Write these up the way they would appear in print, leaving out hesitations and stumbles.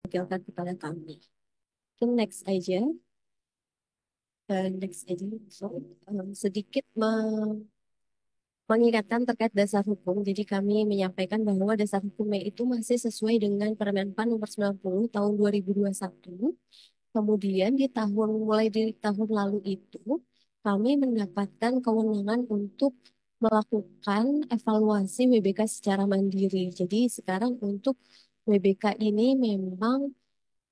wakilkan kepada kami. Mungkin next aja. Next aja. So, sedikit mengingatkan terkait dasar hukum. Jadi kami menyampaikan bahwa dasar hukumnya itu masih sesuai dengan Permen-PAN nomor 90 tahun 2021. Kemudian mulai dari tahun lalu itu kami mendapatkan kewenangan untuk melakukan evaluasi WBK secara mandiri. Jadi sekarang untuk WBK ini memang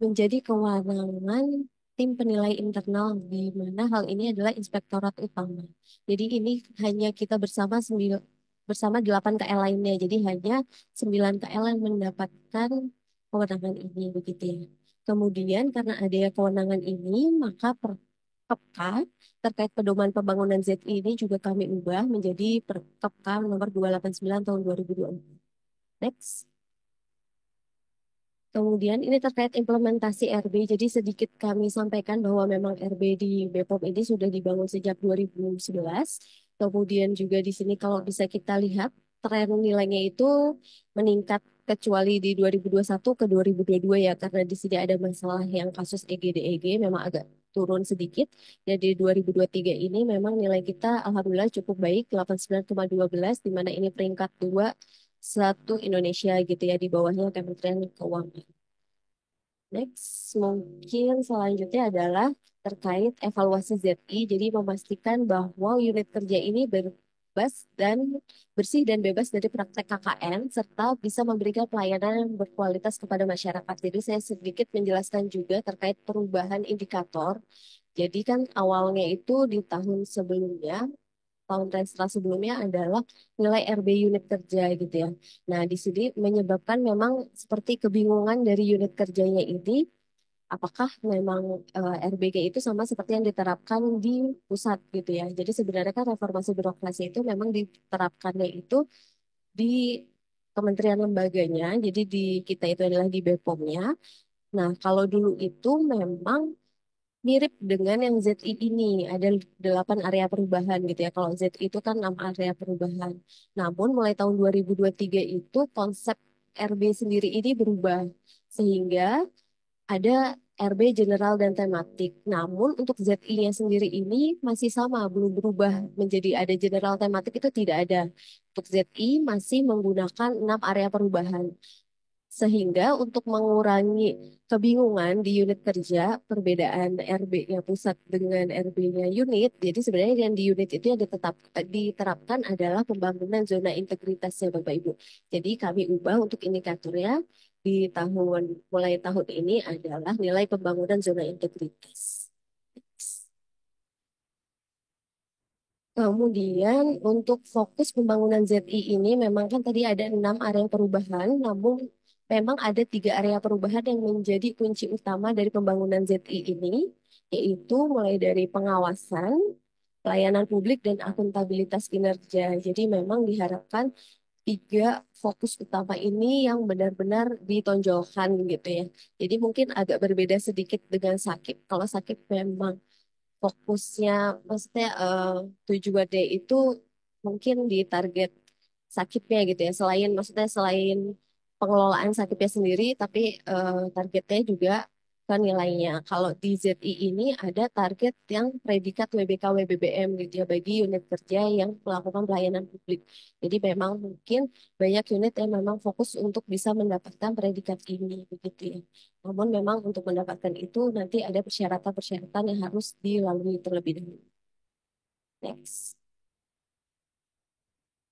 menjadi kewenangan tim penilai internal di mana hal ini adalah inspektorat utama. Jadi ini hanya kita bersama 8 KL lainnya. Jadi hanya 9 KL yang mendapatkan kewenangan ini begitu ya. Kemudian karena ada kewenangan ini, maka Perkepka terkait pedoman pembangunan ZI ini juga kami ubah menjadi Perkepka nomor 289 tahun 2024. Next. Kemudian ini terkait implementasi RB. Jadi sedikit kami sampaikan bahwa memang RB di Bepom ini sudah dibangun sejak 2011. Kemudian juga di sini kalau bisa kita lihat tren nilainya itu meningkat kecuali di 2021 ke 2022 ya karena di sini ada masalah yang kasus EGDEG memang agak turun sedikit. Dan di 2023 ini memang nilai kita alhamdulillah cukup baik 89,12 di mana ini peringkat 2 satu Indonesia gitu ya di bawahnya Kementerian Keuangan. Next, mungkin selanjutnya adalah terkait evaluasi ZI. Jadi memastikan bahwa unit kerja ini bebas dan bersih dan bebas dari praktek KKN serta bisa memberikan pelayanan yang berkualitas kepada masyarakat. Jadi saya sedikit menjelaskan juga terkait perubahan indikator. Jadi kan awalnya itu di tahun sebelumnya tahun trimestral sebelumnya adalah nilai RB unit kerja gitu ya. Nah, di sini menyebabkan memang seperti kebingungan dari unit kerjanya ini, apakah memang RBG itu sama seperti yang diterapkan di pusat gitu ya. Jadi sebenarnya kan reformasi birokrasi itu memang diterapkannya itu di kementerian lembaganya, jadi di kita itu adalah di BPOM-nya. Nah, kalau dulu itu memang mirip dengan yang ZI ini, ada 8 area perubahan gitu ya. Kalau ZI itu kan 6 area perubahan. Namun mulai tahun 2023 itu konsep RB sendiri ini berubah. Sehingga ada RB general dan tematik. Namun untuk ZI-nya sendiri ini masih sama, belum berubah menjadi ada general tematik itu tidak ada. Untuk ZI masih menggunakan 6 area perubahan. Sehingga untuk mengurangi kebingungan di unit kerja, perbedaan RB-nya pusat dengan RB-nya unit, jadi sebenarnya yang di unit itu yang diterapkan adalah pembangunan zona integritasnya Bapak Ibu. Jadi kami ubah untuk indikatornya di mulai tahun ini adalah nilai pembangunan zona integritas. Kemudian untuk fokus pembangunan ZI ini memang kan tadi ada 6 area perubahan, namun memang ada 3 area perubahan yang menjadi kunci utama dari pembangunan ZI ini, yaitu mulai dari pengawasan, pelayanan publik, dan akuntabilitas kinerja. Jadi memang diharapkan 3 fokus utama ini yang benar-benar ditonjolkan gitu ya. Jadi mungkin agak berbeda sedikit dengan sakit. Kalau sakit memang fokusnya maksudnya tujuannya itu mungkin di target sakitnya gitu ya selain pengelolaan sakitnya sendiri tapi targetnya juga ke nilainya. Kalau di ZI ini ada target yang predikat WBK WBBM gitu ya bagi unit kerja yang melakukan pelayanan publik. Jadi memang mungkin banyak unit yang memang fokus untuk bisa mendapatkan predikat ini begitu ya. Namun memang untuk mendapatkan itu nanti ada persyaratan-persyaratan yang harus dilalui terlebih dahulu. Next.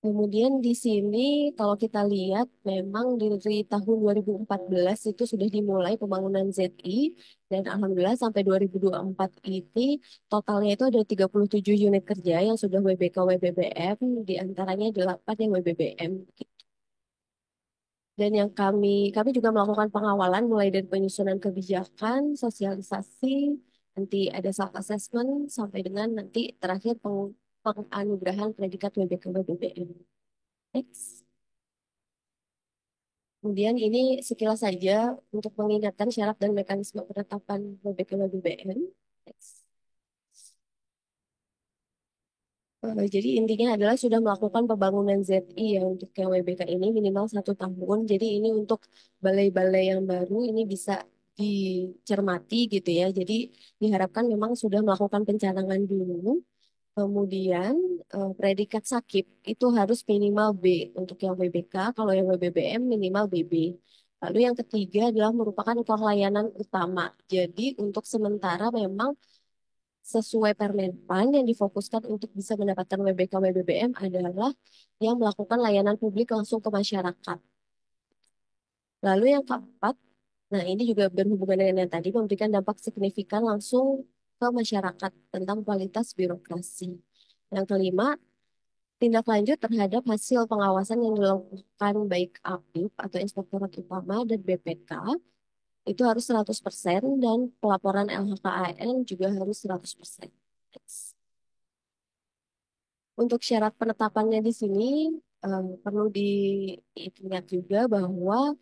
Kemudian di sini kalau kita lihat memang dari tahun 2014 itu sudah dimulai pembangunan ZI dan alhamdulillah sampai 2024 ini totalnya itu ada 37 unit kerja yang sudah WBK WBBM di antaranya 8 yang WBBM. Dan yang kami juga melakukan pengawalan mulai dari penyusunan kebijakan, sosialisasi, nanti ada self assessment sampai dengan nanti terakhir penganugerahan predikat WBK BBM. Next. Kemudian ini sekilas saja untuk mengingatkan syarat dan mekanisme penetapan WBK BBM. Next. Jadi intinya adalah sudah melakukan pembangunan ZI ya untuk yang WBK ini minimal 1 tahun. Jadi ini untuk balai-balai yang baru ini bisa dicermati gitu ya. Jadi diharapkan memang sudah melakukan pencanangan dulu. Kemudian predikat sakit itu harus minimal B untuk yang WBK. Kalau yang WBBM minimal BB. Lalu yang ketiga adalah merupakan core layanan utama. Jadi untuk sementara memang sesuai Permenpan yang difokuskan untuk bisa mendapatkan WBK WBBM adalah yang melakukan layanan publik langsung ke masyarakat. Lalu yang keempat, nah ini juga berhubungan dengan yang tadi, memberikan dampak signifikan langsung ke masyarakat tentang kualitas birokrasi. Yang kelima, tindak lanjut terhadap hasil pengawasan yang dilakukan baik APIP atau Inspektorat Utama dan BPK itu harus 100% dan pelaporan LHKAN juga harus 100%. Untuk syarat penetapannya di sini perlu diingat juga bahwa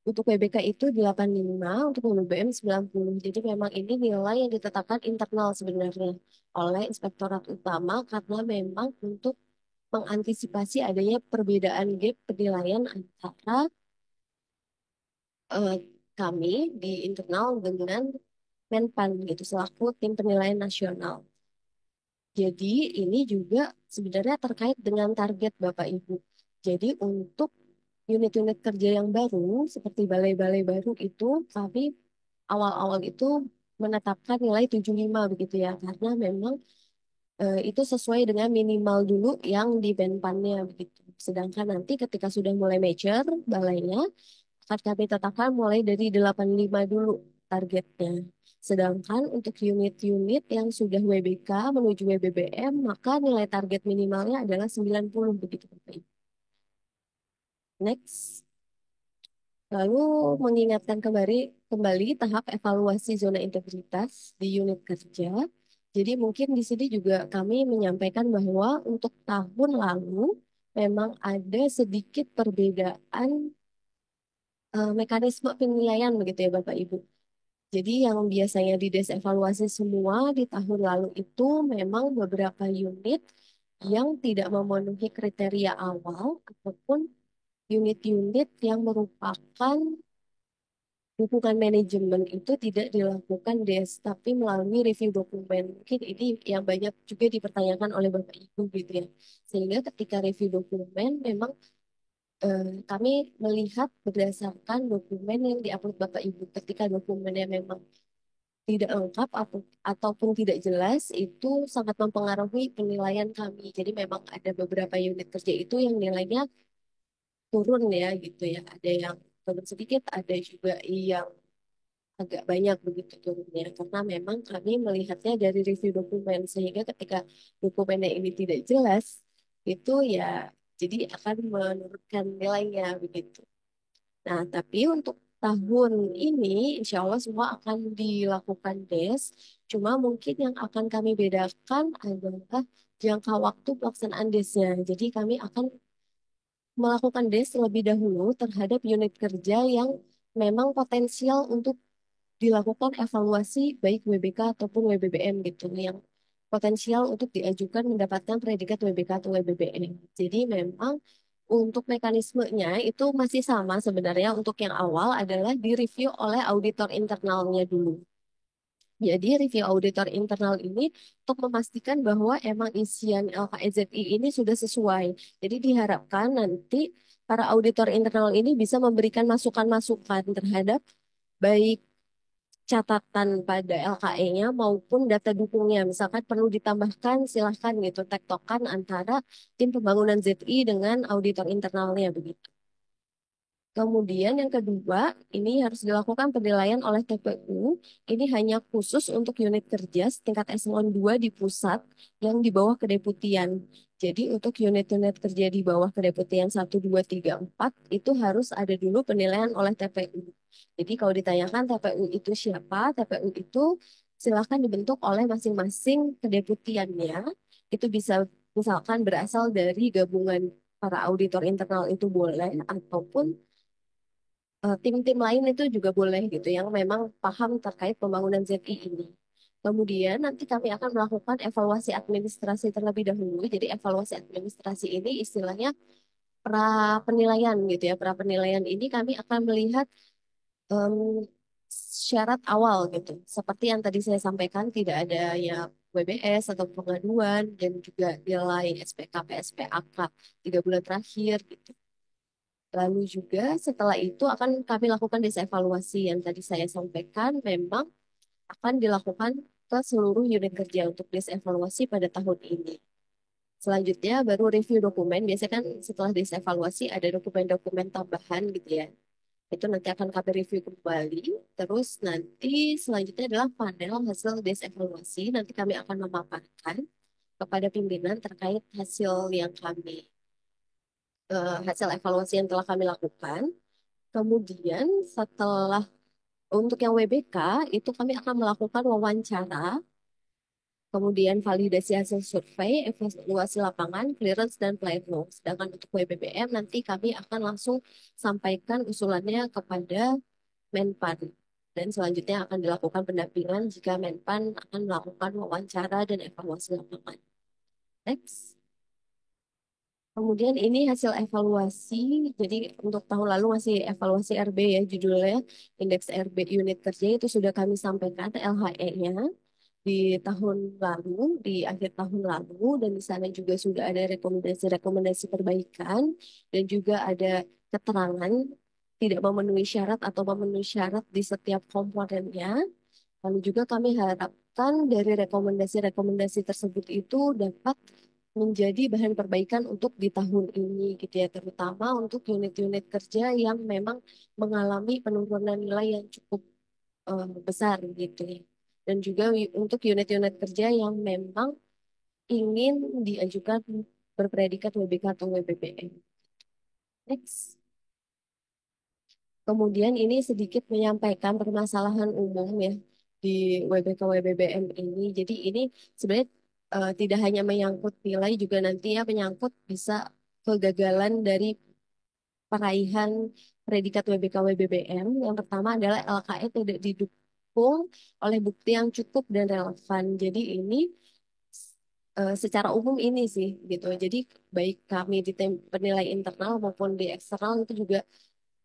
untuk WBK itu 85, untuk BBM 90. Jadi memang ini nilai yang ditetapkan internal sebenarnya oleh Inspektorat Utama karena memang untuk mengantisipasi adanya perbedaan gap penilaian antara eh, kami di internal dengan Menpan gitu selaku tim penilaian nasional. Jadi ini juga sebenarnya terkait dengan target Bapak Ibu. Jadi untuk unit-unit kerja yang baru seperti balai-balai baru itu kami awal-awal itu menetapkan nilai 75 begitu ya karena memang itu sesuai dengan minimal dulu yang di Menpannya begitu. Sedangkan nanti ketika sudah mulai mature balainya akan kami tetapkan mulai dari 85 dulu targetnya. Sedangkan untuk unit-unit yang sudah WBK menuju WBBM, maka nilai target minimalnya adalah 90 begitu Bapak Ibu. Next. Lalu mengingatkan kembali tahap evaluasi zona integritas di unit kerja. Jadi mungkin di sini juga kami menyampaikan bahwa untuk tahun lalu memang ada sedikit perbedaan mekanisme penilaian begitu ya Bapak Ibu. Jadi yang biasanya didesevaluasi semua di tahun lalu itu memang beberapa unit yang tidak memenuhi kriteria awal ataupun unit-unit yang merupakan dukungan manajemen itu tidak dilakukan des, tapi melalui review dokumen. Mungkin ini yang banyak juga dipertanyakan oleh Bapak Ibu gitu ya. Sehingga ketika review dokumen memang kami melihat berdasarkan dokumen yang diupload Bapak Ibu. Ketika dokumennya memang tidak lengkap ataupun tidak jelas itu sangat mempengaruhi penilaian kami. Jadi memang ada beberapa unit kerja itu yang nilainya turun ya gitu ya. Ada yang turun sedikit, ada juga yang agak banyak begitu turunnya. Karena memang kami melihatnya dari review dokumen sehingga ketika dokumennya ini tidak jelas itu ya jadi akan menurunkan nilainya begitu. Nah, tapi untuk tahun ini, insya Allah semua akan dilakukan DES. Cuma mungkin yang akan kami bedakan adalah jangka waktu pelaksanaan DES-nya. Jadi kami akan melakukan DES terlebih dahulu terhadap unit kerja yang memang potensial untuk dilakukan evaluasi baik WBK ataupun WBBM gitu, yang potensial untuk diajukan mendapatkan predikat WBK atau WBBM. Jadi memang untuk mekanismenya itu masih sama sebenarnya untuk yang awal adalah direview oleh auditor internalnya dulu. Jadi review auditor internal ini untuk memastikan bahwa emang isian LKSZI ini sudah sesuai. Jadi diharapkan nanti para auditor internal ini bisa memberikan masukan-masukan terhadap baik catatan pada LKE-nya maupun data dukungnya. Misalkan perlu ditambahkan, silahkan gitu, tektokan antara tim pembangunan ZI dengan auditor internalnya begitu. Kemudian yang kedua, ini harus dilakukan penilaian oleh TPU. Ini hanya khusus untuk unit kerja setingkat eselon 2 di pusat yang di bawah kedeputian. Jadi untuk unit-unit kerja di bawah kedeputian 1, 2, 3, 4 itu harus ada dulu penilaian oleh TPU. Jadi kalau ditanyakan TPU itu siapa, TPU itu silahkan dibentuk oleh masing-masing kedeputiannya. Itu bisa misalkan berasal dari gabungan para auditor internal itu boleh, ataupun tim-tim lain itu juga boleh gitu yang memang paham terkait pembangunan ZI ini. Kemudian nanti kami akan melakukan evaluasi administrasi terlebih dahulu. Jadi evaluasi administrasi ini istilahnya pra penilaian gitu ya. Pra penilaian ini kami akan melihat em, syarat awal gitu. Seperti yang tadi saya sampaikan, tidak ada ya WBS atau pengaduan dan juga nilai SPK, PSPAK 3 bulan terakhir gitu. Lalu juga setelah itu akan kami lakukan evaluasi yang tadi saya sampaikan memang akan dilakukan ke seluruh unit kerja untuk evaluasi pada tahun ini. Selanjutnya baru review dokumen. Biasanya kan setelah evaluasi ada dokumen-dokumen tambahan gitu ya. Itu nanti akan kami review kembali. Terus nanti selanjutnya adalah panel hasil evaluasi. Nanti kami akan memaparkan kepada pimpinan terkait hasil yang hasil evaluasi yang telah kami lakukan. Kemudian setelah untuk yang WBK itu kami akan melakukan wawancara, kemudian validasi hasil survei, evaluasi lapangan, clearance dan playroom. Sedangkan untuk WBBM nanti kami akan langsung sampaikan usulannya kepada Menpan. Dan selanjutnya akan dilakukan pendampingan jika Menpan akan melakukan wawancara dan evaluasi lapangan. Next. Kemudian ini hasil evaluasi. Jadi untuk tahun lalu masih evaluasi RB ya judulnya. Indeks RB unit kerja itu sudah kami sampaikan LHE-nya di tahun lalu, di akhir tahun lalu, dan di sana juga sudah ada rekomendasi-rekomendasi perbaikan dan juga ada keterangan tidak memenuhi syarat atau memenuhi syarat di setiap komponennya. Lalu juga kami harapkan dari rekomendasi-rekomendasi tersebut itu dapat menjadi bahan perbaikan untuk di tahun ini gitu ya, terutama untuk unit-unit kerja yang memang mengalami penurunan nilai yang cukup besar gitu ya. Dan juga untuk unit-unit kerja yang memang ingin diajukan berpredikat WBK atau WBBM. Next. Kemudian ini sedikit menyampaikan permasalahan umum ya di WBK WBBM ini. Jadi ini sebenarnya tidak hanya menyangkut nilai juga nanti ya menyangkut bisa kegagalan dari peraihan predikat WBK WBBM. Yang pertama adalah LKE tidak didukung oleh bukti yang cukup dan relevan. Jadi ini secara umum ini sih gitu. Jadi baik kami di penilai internal maupun di eksternal itu juga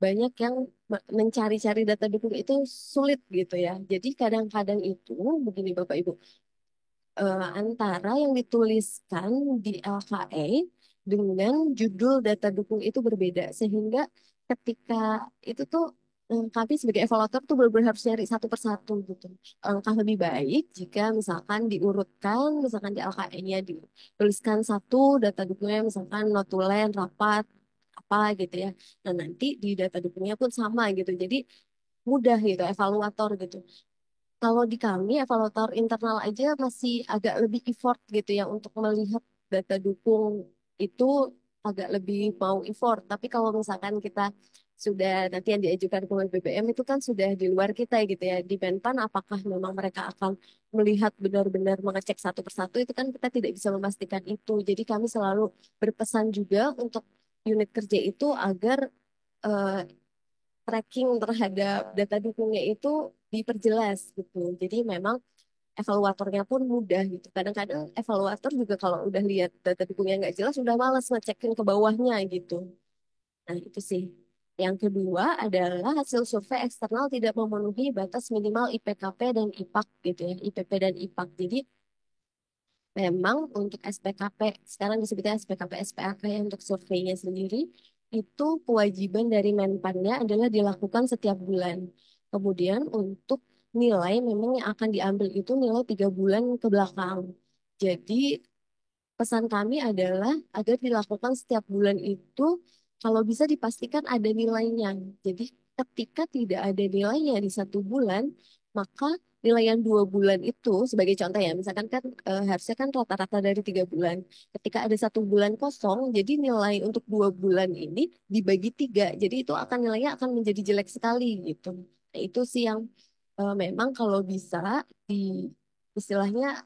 banyak yang mencari-cari data dukung itu sulit gitu ya. Jadi kadang-kadang itu begini Bapak Ibu, antara yang dituliskan di LKE dengan judul data dukung itu berbeda. Sehingga ketika itu tuh kami sebagai evaluator tuh benar-benar harus nyari satu persatu gitu. Alangkah lebih baik jika misalkan diurutkan, misalkan di LKE-nya dituliskan satu data dukungnya misalkan notulen, rapat, apa gitu ya. Nah nanti di data dukungnya pun sama gitu. Jadi mudah gitu, evaluator gitu. Kalau di kami, evaluator internal aja masih agak lebih effort gitu ya untuk melihat data dukung itu agak lebih mau effort. Tapi kalau misalkan kita sudah nanti yang diajukan ke BBM itu kan sudah di luar kita gitu ya. Di Menpan apakah memang mereka akan melihat benar-benar mengecek satu persatu itu kan kita tidak bisa memastikan itu. Jadi kami selalu berpesan juga untuk unit kerja itu agar eh, tracking terhadap data dukungnya itu diperjelas gitu. Jadi memang evaluatornya pun mudah gitu. Kadang-kadang evaluator juga kalau udah lihat data dukungnya nggak jelas, udah malas ngecekin ke bawahnya gitu. Nah itu sih. Yang kedua adalah hasil survei eksternal tidak memenuhi batas minimal IPKP dan IPAK gitu ya, IPP dan IPAK. Jadi memang untuk SPKP, sekarang disebutnya SPKP SPAK ya untuk surveinya sendiri, itu kewajiban dari Menpannya adalah dilakukan setiap bulan. Kemudian untuk nilai memang yang akan diambil itu nilai 3 bulan ke belakang. Jadi pesan kami adalah agar dilakukan setiap bulan itu kalau bisa dipastikan ada nilainya. Jadi ketika tidak ada nilainya di satu bulan, maka nilai yang 2 bulan itu sebagai contoh ya, misalkan kan harusnya kan rata-rata dari 3 bulan. Ketika ada satu bulan kosong, jadi nilai untuk 2 bulan ini dibagi 3. Jadi itu akan nilainya akan menjadi jelek sekali gitu. Nah, itu sih yang memang kalau bisa di istilahnya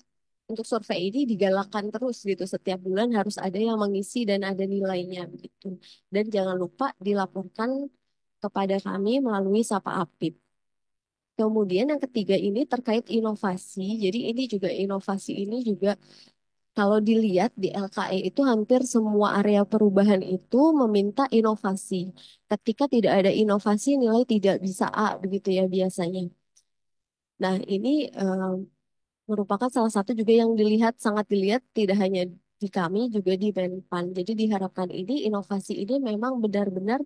untuk survei ini digalakkan terus gitu. Setiap bulan harus ada yang mengisi dan ada nilainya gitu. Dan jangan lupa dilaporkan kepada kami melalui Sapa Apip. Kemudian yang ketiga ini terkait inovasi. Jadi ini juga inovasi ini juga kalau dilihat di LKE itu hampir semua area perubahan itu meminta inovasi. Ketika tidak ada inovasi nilai tidak bisa A begitu ya biasanya. Nah, ini merupakan salah satu juga yang dilihat sangat dilihat tidak hanya di kami juga di Menpan. Jadi diharapkan ini inovasi ini memang benar-benar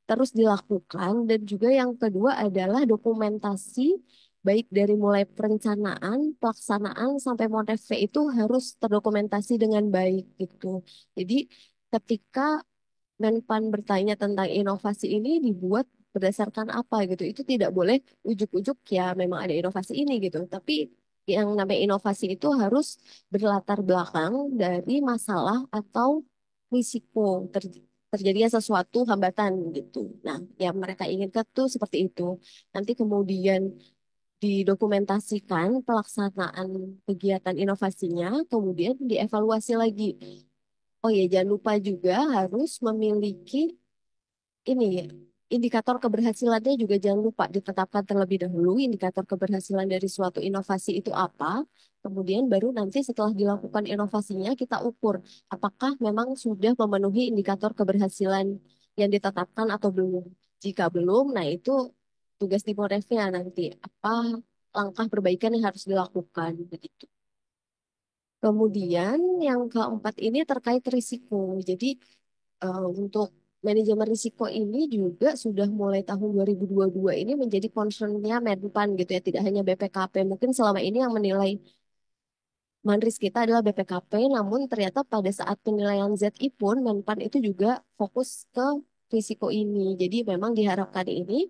terus dilakukan dan juga yang kedua adalah dokumentasi baik dari mulai perencanaan, pelaksanaan sampai Monev itu harus terdokumentasi dengan baik gitu. Jadi ketika Menpan bertanya tentang inovasi ini dibuat berdasarkan apa gitu. Itu tidak boleh ujuk-ujuk ya memang ada inovasi ini gitu. Tapi yang namanya inovasi itu harus berlatar belakang dari masalah atau risiko terjadinya sesuatu hambatan gitu. Nah, yang mereka inginkan tuh seperti itu. Nanti kemudian didokumentasikan pelaksanaan kegiatan inovasinya, kemudian dievaluasi lagi. Oh ya, jangan lupa juga harus memiliki ini ya, indikator keberhasilannya juga jangan lupa ditetapkan terlebih dahulu indikator keberhasilan dari suatu inovasi itu apa. Kemudian baru nanti setelah dilakukan inovasinya kita ukur apakah memang sudah memenuhi indikator keberhasilan yang ditetapkan atau belum. Jika belum, nah itu tugas di Morefnya nanti apa langkah perbaikan yang harus dilakukan begitu. Kemudian yang keempat ini terkait risiko. Jadi untuk manajemen risiko ini juga sudah mulai tahun 2022 ini menjadi concernnya Menpan gitu ya, tidak hanya BPKP. Mungkin selama ini yang menilai Manris kita adalah BPKP, namun ternyata pada saat penilaian ZI pun Menpan itu juga fokus ke risiko ini. Jadi memang diharapkan ini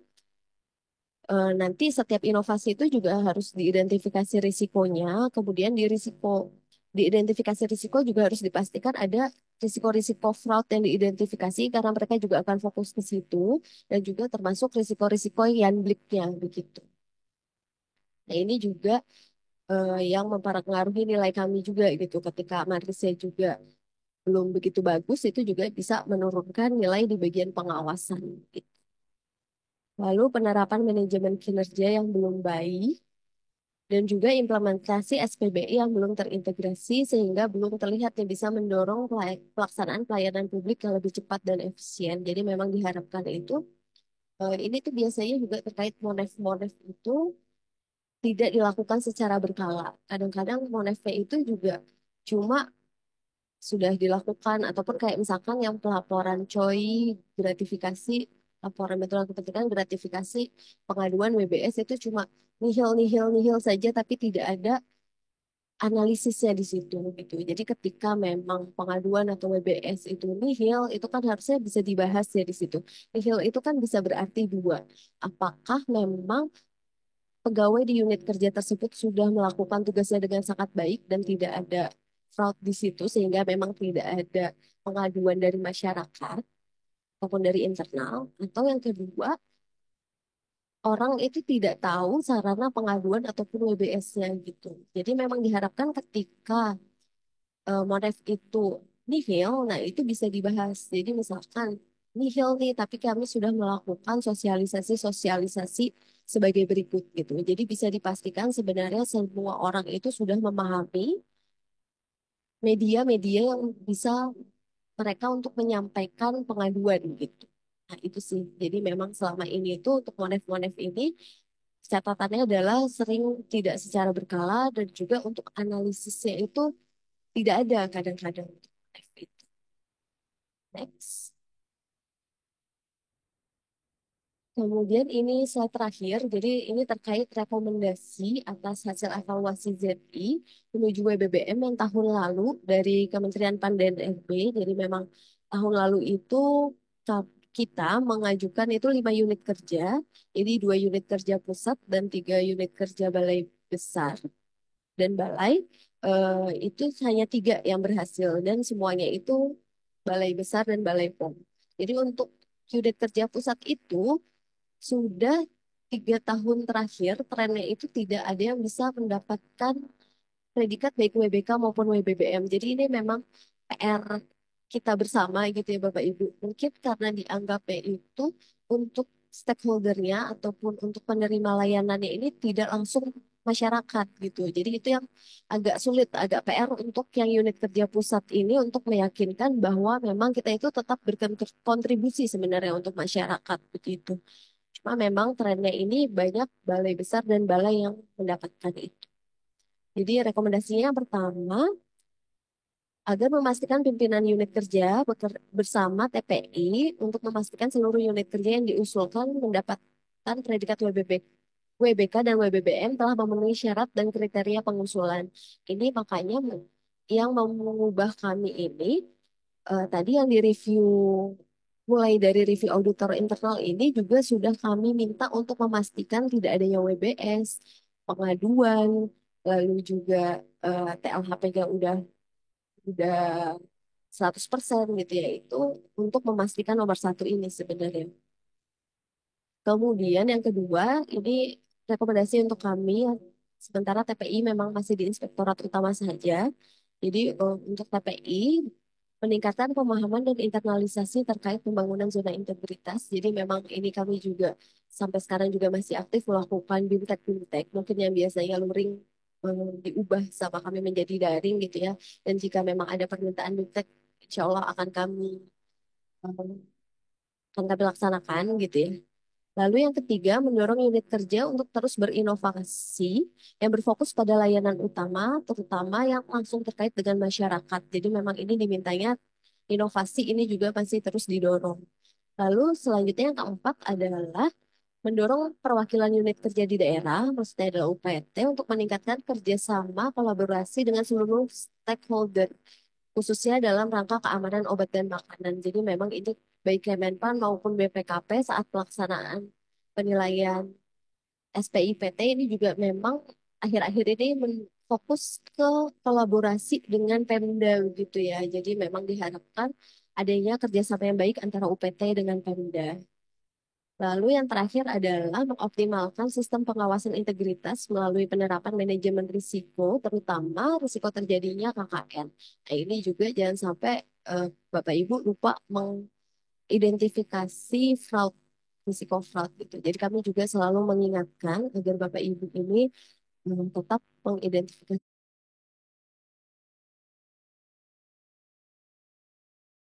nanti setiap inovasi itu juga harus diidentifikasi risikonya, kemudian diidentifikasi risiko juga harus dipastikan ada risiko-risiko fraud yang diidentifikasi karena mereka juga akan fokus ke situ dan juga termasuk risiko-risiko yang bliknya begitu. Nah, ini juga yang mempengaruhi nilai kami juga gitu. Ketika matrisnya juga belum begitu bagus, itu juga bisa menurunkan nilai di bagian pengawasan. Gitu. Lalu penerapan manajemen kinerja yang belum baik, dan juga implementasi SPBI yang belum terintegrasi sehingga belum terlihat yang bisa mendorong pelaksanaan pelayanan publik yang lebih cepat dan efisien. Jadi memang diharapkan itu ini tuh biasanya juga terkait monef-monef itu tidak dilakukan secara berkala. Kadang-kadang monefnya itu juga cuma sudah dilakukan ataupun kayak misalkan yang pelaporan COI, gratifikasi, laporan bantuan kepentingan, gratifikasi, pengaduan WBS itu cuma nihil nihil nihil saja tapi tidak ada analisisnya di situ gitu. Jadi ketika memang pengaduan atau WBS itu nihil, itu kan harusnya bisa dibahas ya di situ. Nihil itu kan bisa berarti dua. Apakah memang pegawai di unit kerja tersebut sudah melakukan tugasnya dengan sangat baik dan tidak ada fraud di situ sehingga memang tidak ada pengaduan dari masyarakat ataupun dari internal. Atau yang kedua, orang itu tidak tahu sarana pengaduan ataupun WBS-nya gitu. Jadi memang diharapkan ketika Monef itu nihil, nah itu bisa dibahas. Jadi misalkan nihil nih, tapi kami sudah melakukan sosialisasi-sosialisasi sebagai berikut gitu. Jadi bisa dipastikan sebenarnya semua orang itu sudah memahami media-media yang bisa mereka untuk menyampaikan pengaduan gitu. Nah itu sih. Jadi memang selama ini itu untuk Monef-Monef ini catatannya adalah sering tidak secara berkala dan juga untuk analisisnya itu tidak ada kadang-kadang untuk itu. Next. Kemudian ini slide terakhir, jadi ini terkait rekomendasi atas hasil evaluasi ZI menuju WBBM yang tahun lalu dari Kementerian PAN dan RB. Jadi memang tahun lalu itu kita mengajukan itu 5 unit kerja, jadi 2 unit kerja pusat dan 3 unit kerja balai besar dan balai itu hanya 3 yang berhasil dan semuanya itu balai besar dan balai pom. Jadi untuk unit kerja pusat itu sudah 3 tahun terakhir trennya itu tidak ada yang bisa mendapatkan predikat baik WBK maupun WBBM. Jadi ini memang PR kita bersama gitu ya Bapak Ibu. Mungkin karena dianggapnya itu untuk stakeholdernya ataupun untuk penerima layanannya ini tidak langsung masyarakat gitu. Jadi itu yang agak sulit, agak PR untuk yang unit kerja pusat ini untuk meyakinkan bahwa memang kita itu tetap berkontribusi sebenarnya untuk masyarakat begitu. Cuma memang trennya ini banyak balai besar dan balai yang mendapatkan itu. Jadi rekomendasinya yang pertama, agar memastikan pimpinan unit kerja bersama TPI untuk memastikan seluruh unit kerja yang diusulkan mendapatkan predikat WBK dan WBBM telah memenuhi syarat dan kriteria pengusulan. Ini makanya yang mengubah kami ini tadi yang direview mulai dari review auditor internal ini juga sudah kami minta untuk memastikan tidak adanya WBS, pengaduan, lalu juga TLHP-nya udah 100% gitu ya, itu untuk memastikan nomor satu ini sebenarnya. Kemudian yang kedua, ini rekomendasi untuk kami, sementara TPI memang masih di Inspektorat Utama saja. Jadi untuk TPI, meningkatkan pemahaman dan internalisasi terkait pembangunan zona integritas. Jadi memang ini kami juga sampai sekarang juga masih aktif melakukan BIMTEK-BIMTEK. Mungkin yang biasanya luring diubah sama kami menjadi daring gitu ya. Dan jika memang ada permintaan BIMTEK, insya Allah akan kami laksanakan gitu ya. Lalu yang ketiga, mendorong unit kerja untuk terus berinovasi yang berfokus pada layanan utama, terutama yang langsung terkait dengan masyarakat. Jadi memang ini dimintanya inovasi ini juga masih terus didorong. Lalu selanjutnya yang keempat adalah mendorong perwakilan unit kerja di daerah, maksudnya adalah UPT, untuk meningkatkan kerjasama kolaborasi dengan seluruh stakeholder khususnya dalam rangka keamanan obat dan makanan. Jadi memang ini baik Kemenpan maupun BPKP saat pelaksanaan penilaian SPIPT ini juga memang akhir-akhir ini fokus ke kolaborasi dengan Pemda gitu ya. Jadi memang diharapkan adanya kerjasama yang baik antara UPT dengan Pemda. Lalu yang terakhir adalah mengoptimalkan sistem pengawasan integritas melalui penerapan manajemen risiko, terutama risiko terjadinya KKN. Nah, ini juga jangan sampai Bapak Ibu lupa mengidentifikasi fraud, risiko fraud gitu. Jadi kami juga selalu mengingatkan agar Bapak Ibu ini tetap mengidentifikasi